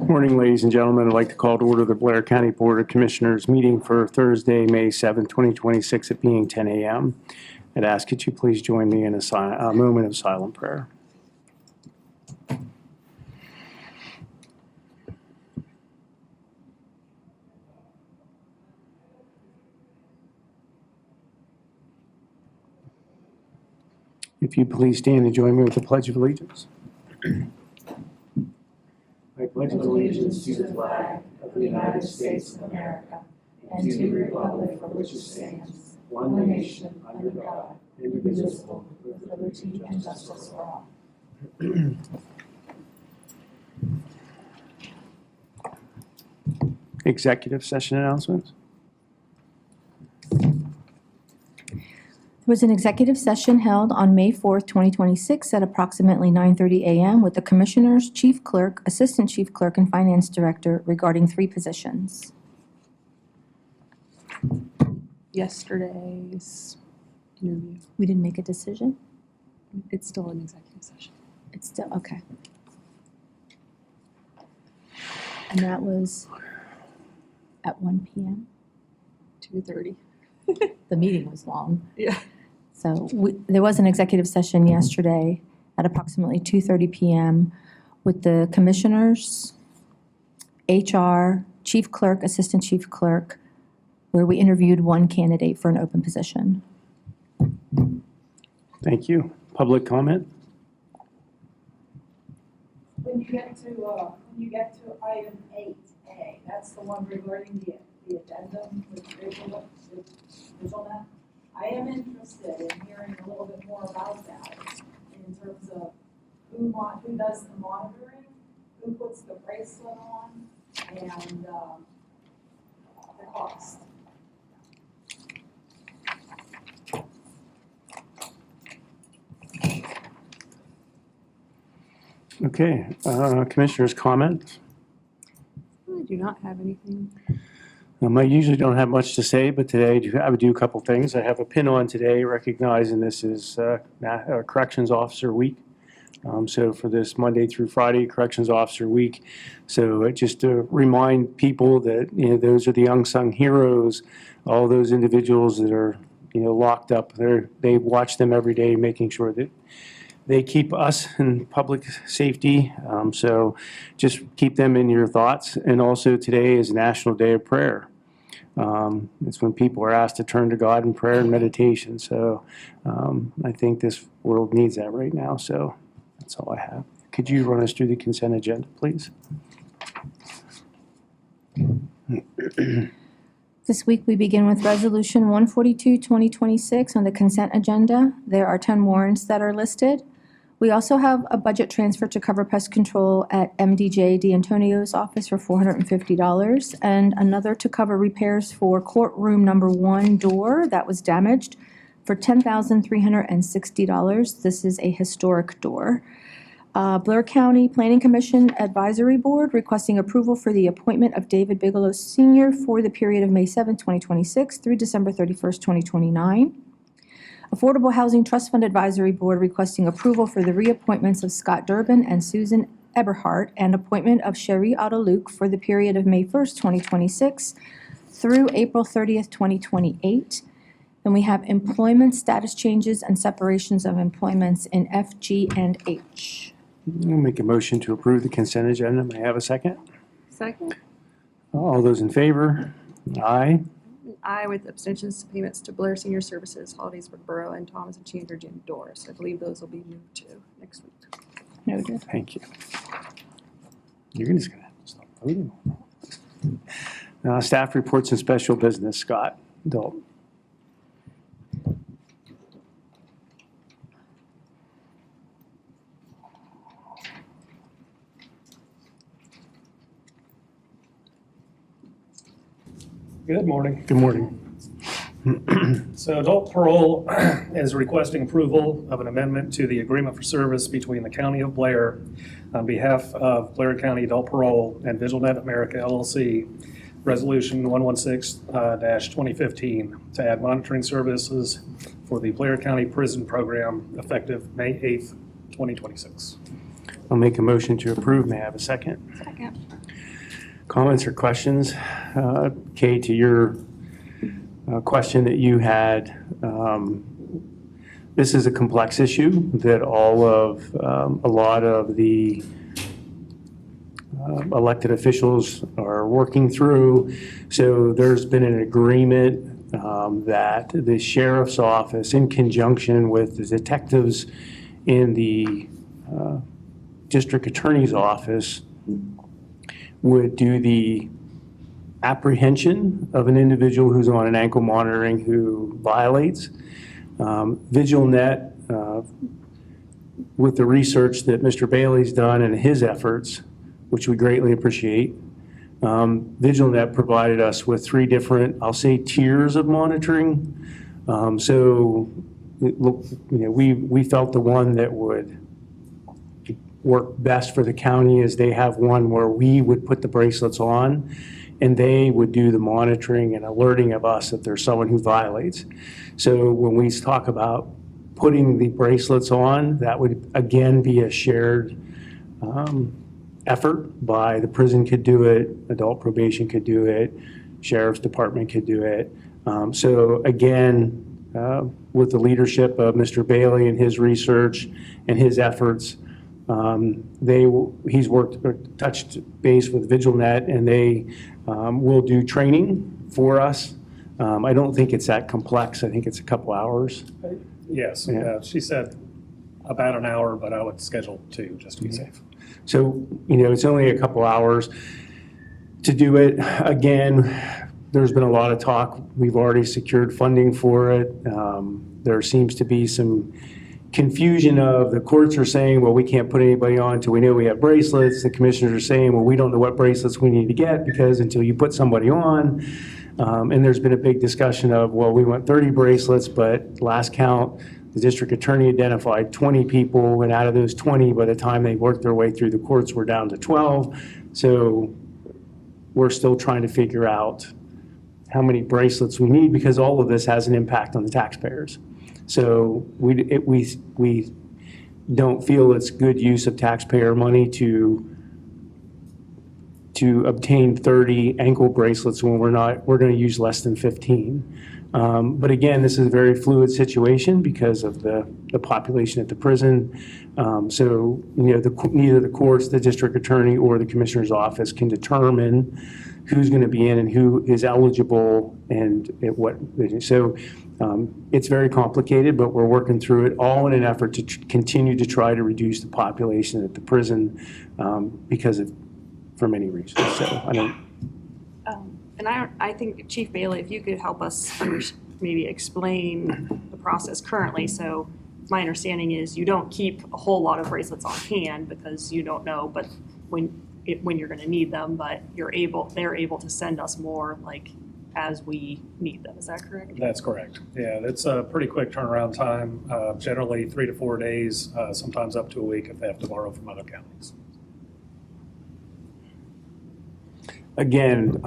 Morning, ladies and gentlemen. I'd like to call to order the Blair County Board of Commissioners meeting for Thursday, May 7th, 2026 at being 10 a.m. I'd ask that you please join me in a moment of silent prayer. If you please stand and join me with the Pledge of Allegiance. I pledge allegiance to the flag of the United States of America and to the republic for which it stands, one nation, under God, indivisible, with liberty and justice for all. Executive session announcements. There was an executive session held on May 4th, 2026 at approximately 9:30 a.m. with the Commissioners, Chief Clerk, Assistant Chief Clerk, and Finance Director regarding 3 positions. Yesterday's interview. We didn't make a decision? It's still an executive session. It's still, okay. And that was at 1 p.m.? 2:30. The meeting was long. Yeah. So there was an executive session yesterday at approximately 2:30 p.m. with the Commissioners, HR, Chief Clerk, Assistant Chief Clerk, where we interviewed 1 candidate for an open position. Thank you. Public comment? When you get to item 8A, that's the one regarding the addendum with visual net. I am interested in hearing a little bit more about that in terms of who does the monitoring, who puts the bracelet on, and the cost. Okay. Commissioners' comments? I do not have anything. I usually don't have much to say, but today I would do a couple things. I have a pin on today recognizing this is Corrections Officer Week. So for this Monday through Friday, Corrections Officer Week. So just to remind people that, those are the unsung heroes, all those individuals that are, locked up. They watch them every day, making sure that they keep us in public safety. So just keep them in your thoughts. And also today is National Day of Prayer. It's when people are asked to turn to God in prayer and meditation. So I think this world needs that right now. So that's all I have. Could you run us through the consent agenda, please? This week, we begin with Resolution 142, 2026 on the consent agenda. There are 10 warrants that are listed. We also have a budget transfer to cover pest control at MDJ D'Antonio's office for $450 and another to cover repairs for courtroom number 1 door that was damaged for $10,360. This is a historic door. Blair County Planning Commission Advisory Board requesting approval for the appointment of David Bigelow Sr. for the period of May 7, 2026 through December 31st, 2029. Affordable Housing Trust Fund Advisory Board requesting approval for the reappointments of Scott Durbin and Susan Eberhardt and appointment of Sherry Otto-Luke for the period of May 1st, 2026 through April 30th, 2028. Then we have employment status changes and separations of employments in F, G, and H. I'll make a motion to approve the consent agenda. May I have a second? Second. All those in favor? Aye. I with abstentions to payments to Blair Senior Services, Hollidaysburg Borough, and Thomas and Chandler Jim Doris. I believe those will be moved to next week. Noted. Thank you. You're just going to have to stop voting. Staff reports and special business. Scott, Dalton. Good morning. Good morning. So adult parole is requesting approval of an amendment to the agreement for service between the County of Blair on behalf of Blair County Adult Parole and VigilNet America LLC, Resolution 116-2015, to add monitoring services for the Blair County Prison Program effective May 8th, 2026. I'll make a motion to approve. May I have a second? Second. Comments or questions? Kay, to your question that you had, this is a complex issue that a lot of the elected officials are working through. So there's been an agreement that the sheriff's office, in conjunction with the detectives in the district attorney's office, would do the apprehension of an individual who's on an ankle monitoring who violates. VigilNet, with the research that Mr. Bailey's done and his efforts, which we greatly appreciate, VigilNet provided us with 3 different, I'll say, tiers of monitoring. We felt the one that would work best for the county is they have one where we would put the bracelets on and they would do the monitoring and alerting of us if there's someone who violates. So when we talk about putting the bracelets on, that would again be a shared effort by the prison could do it, adult probation could do it, sheriff's department could do it. So again, with the leadership of Mr. Bailey and his research and his efforts, he's touched base with VigilNet, and they will do training for us. I don't think it's that complex. I think it's a couple hours. Yes, Yeah. she said about an hour, but I would schedule 2 just to be safe. So, it's only a couple hours to do it. Again, there's been a lot of talk. We've already secured funding for it. There seems to be some confusion of the courts are saying, well, we can't put anybody on until we know we have bracelets. The commissioners are saying, well, we don't know what bracelets we need to get because until you put somebody on. And there's been a big discussion of, well, we want 30 bracelets, but last count, the district attorney identified 20 people, and out of those 20, by the time they worked their way through the courts, we're down to 12. So we're still trying to figure out how many bracelets we need because all of this has an impact on the taxpayers. So we don't feel it's good use of taxpayer money to obtain 30 ankle bracelets when we're going to use less than 15. But again, this is a very fluid situation because of the population at the prison. So neither the courts, the district attorney, or the commissioner's office can determine who's going to be in and who is eligible and at what. So it's very complicated, but we're working through it all in an effort to continue to try to reduce the population at the prison for many reasons. So I don't. And I think Chief Bailey, if you could help us maybe explain the process currently. So my understanding is you don't keep a whole lot of bracelets on hand because you don't know, but when you're going to need them, but they're able to send us more like as we need them. Is that correct? That's correct. Yeah, it's a pretty quick turnaround time, generally 3 to 4 days, sometimes up to a week if they have to borrow from other counties. Again,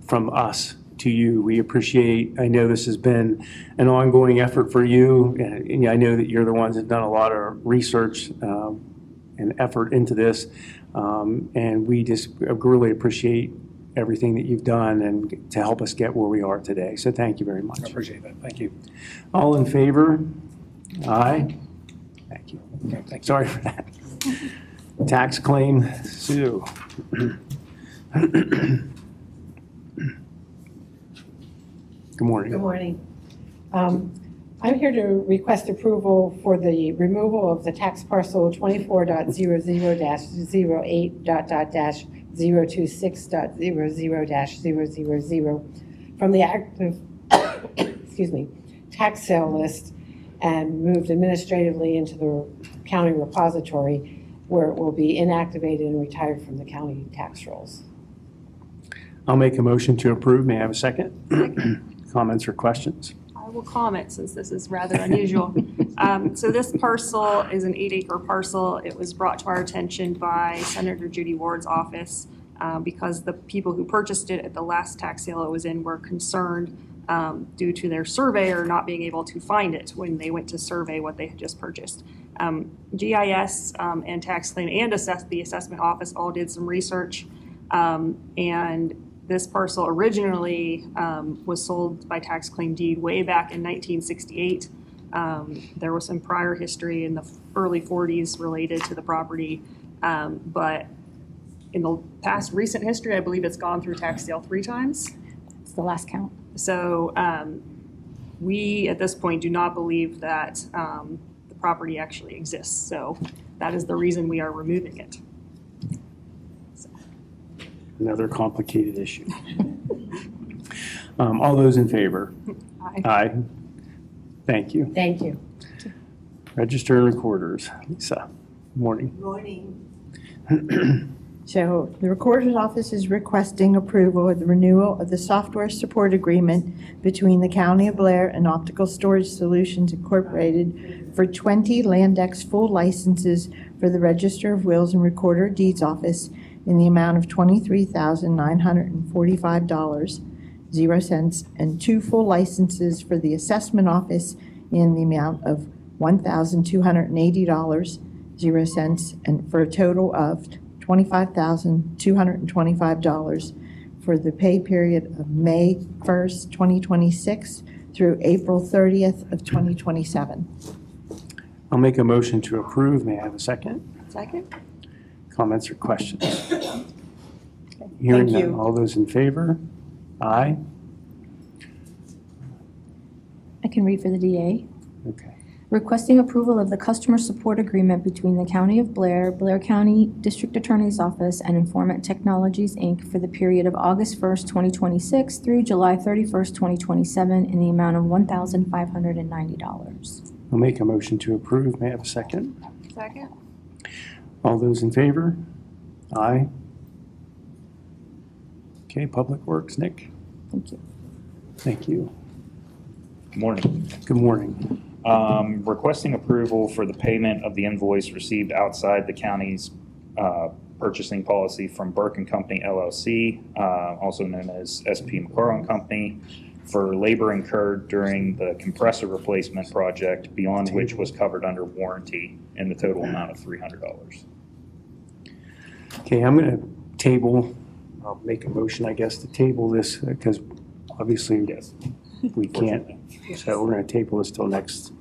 from us to you, we appreciate, I know this has been an ongoing effort for you, and I know that you're the ones that have done a lot of research and effort into this, and we just really appreciate everything that you've done and to help us get where we are today. So thank you very much. I appreciate that. Thank you. All in favor? Aye. Thank you. Okay, thank you. Sorry for that. Tax claim, Sue. Good morning. Good morning. I'm here to request approval for the removal of the tax parcel 24.00-008.026.00-000 from the active tax sale list and moved administratively into the county repository where it will be inactivated and retired from the county tax rolls. I'll make a motion to approve. May I have a second? Comments or questions? I will comment since this is rather unusual. So this parcel is an 8-acre parcel. It was brought to our attention by Senator Judy Ward's office because the people who purchased it at the last tax sale it was in were concerned due to their surveyor not being able to find it when they went to survey what they had just purchased. GIS and tax claim and the assessment office all did some research, and this parcel originally was sold by tax claim deed way back in 1968. There was some prior history in the early 40s related to the property, but in the past recent history, I believe it's gone through tax sale 3 times. It's the last count. So we, at this point, do not believe that the property actually exists. So that is the reason we are removing it. Another complicated issue. All those in favor? Aye. Aye. Thank you. Thank you. Register and recorders. Lisa, morning. Morning. So the Recorder's Office is requesting approval of the renewal of the software support agreement between the County of Blair and Optical Storage Solutions Incorporated for 20 Landex full licenses for the Register of Wills and Recorder of Deeds Office in the amount of $23,945.00 and 2 full licenses for the Assessment Office in the amount of $1,280.00 and for a total of $25,225 for the pay period of May 1st, 2026 through April 30th of 2027. I'll make a motion to approve. May I have a second? Second? Comments or questions? Hearing Thank none. you. All those in favor? Aye. I can read for the DA. Okay. Requesting approval of the customer support agreement between the County of Blair, Blair County District Attorney's Office, and Informant Technologies, Inc. for the period of August 1st, 2026 through July 31st, 2027 in the amount of $1,590. I'll make a motion to approve. May I have a second? Second? All those in favor? Aye. Okay, Public Works, Nick. Thank you. Thank you. Good morning. Good morning. Requesting approval for the payment of the invoice received outside the county's purchasing policy from Burke and Company LLC, also known as SP McCarroll and Company, for labor incurred during the compressor replacement project beyond which was covered under warranty in the total amount of $300. Okay, I'm going to table, I'll make a motion, I guess, to table this because obviously Yes. we can't. So we're going to table this till next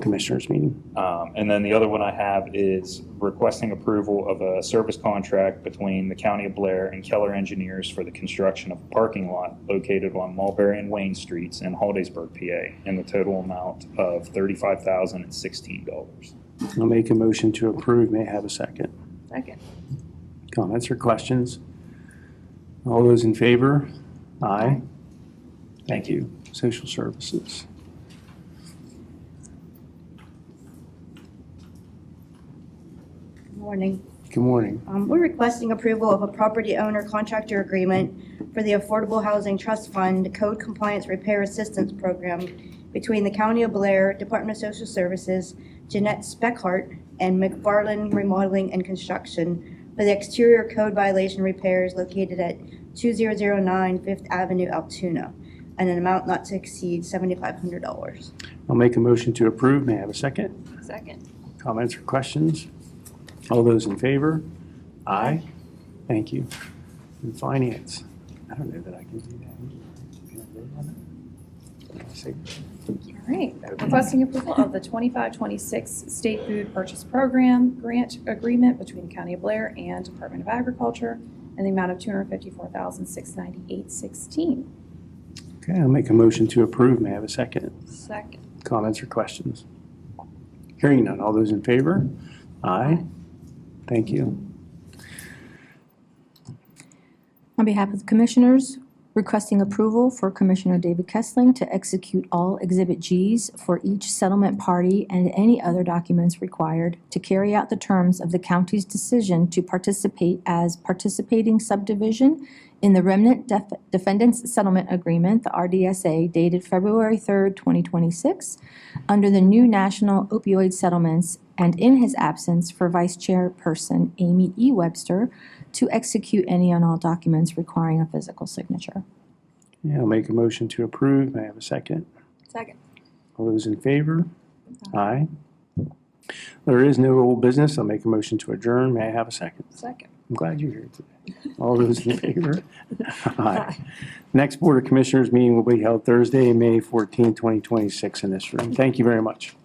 Commissioners meeting. And then the other one I have is requesting approval of a service contract between the County of Blair and Keller Engineers for the construction of a parking lot located on Mulberry and Wayne Streets in Holdaysburg, PA, in the total amount of $35,016. I'll make a motion to approve. May I have a second? Second. Comments or questions? All those in favor? Aye. Thank you. Social Services. Good morning. Good morning. We're requesting approval of a property owner contractor agreement for the Affordable Housing Trust Fund Code Compliance Repair Assistance Program between the County of Blair, Department of Social Services, Jeanette Speckhart, and McFarland Remodeling and Construction for the exterior code violation repairs located at 2009 Fifth Avenue, Altoona, and an amount not to exceed $7,500. I'll make a motion to approve. May I have a second? Second. Comments or questions? All those in favor? Aye. Thank you. And Finance. I don't know that I can do that. Can I vote on it? Can I say- All right, requesting approval of the 25-26 State Food Purchase Program Grant Agreement between the County of Blair and Department of Agriculture in the amount of $254,698.16. Okay, I'll make a motion to approve. May I have a second? Second. Comments or questions? Hearing none. All those in favor? Aye. Thank you. On behalf of the Commissioners, requesting approval for Commissioner David Kessling to execute all Exhibit Gs for each settlement party and any other documents required to carry out the terms of the county's decision to participate as participating subdivision in the Remnant Defendants Settlement Agreement, the RDSA, dated February 3rd, 2026, under the new national opioid settlements, and in his absence for Vice Chairperson Amy E. Webster to execute any and all documents requiring a physical signature. Yeah, I'll make a motion to approve. May I have a second? Second. All those in favor? Aye. There is no old business. I'll make a motion to adjourn. May I have a second? Second. I'm glad you're here today. All those in favor? Aye. Next Board of Commissioners meeting will be held Thursday, May 14, 2026 in this room. Thank you very much.